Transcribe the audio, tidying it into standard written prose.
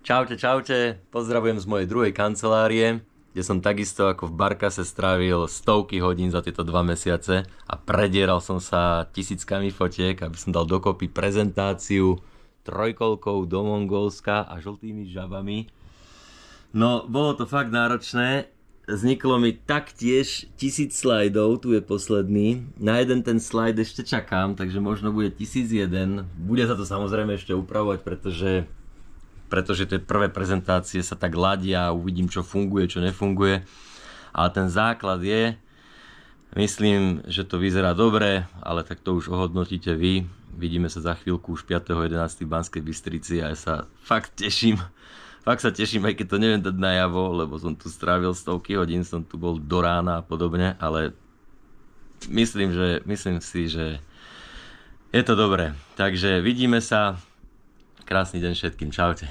Čaute, čaute, pozdravujem z mojej druhej kancelárie, kde som takisto ako v Barkase strávil stovky hodín za tieto 2 mesiace a predieral som sa tisíckami fotiek, aby som dal dokopy prezentáciu trojkolkou do Mongolska a žltými žabami. No, bolo to fakt náročné, vzniklo mi taktiež 1000 slajdov, tu je posledný, na jeden ten slajd ešte čakám, takže možno bude 1001, bude sa to samozrejme ešte upravovať, pretože tie prvé prezentácie sa tak ladia a uvidím, čo funguje, čo nefunguje. Ale ten základ je, myslím, že to vyzerá dobre, ale tak to už ohodnotíte vy. Vidíme sa za chvíľku už 5.11. v Banskej Bystrici a ja sa fakt teším. Fakt sa teším, aj keď to neviem dať najavo, lebo som tu strávil stovky hodín, som tu bol do rána a podobne, ale myslím si, že je to dobré. Takže vidíme sa. Krásny deň všetkým, čaute.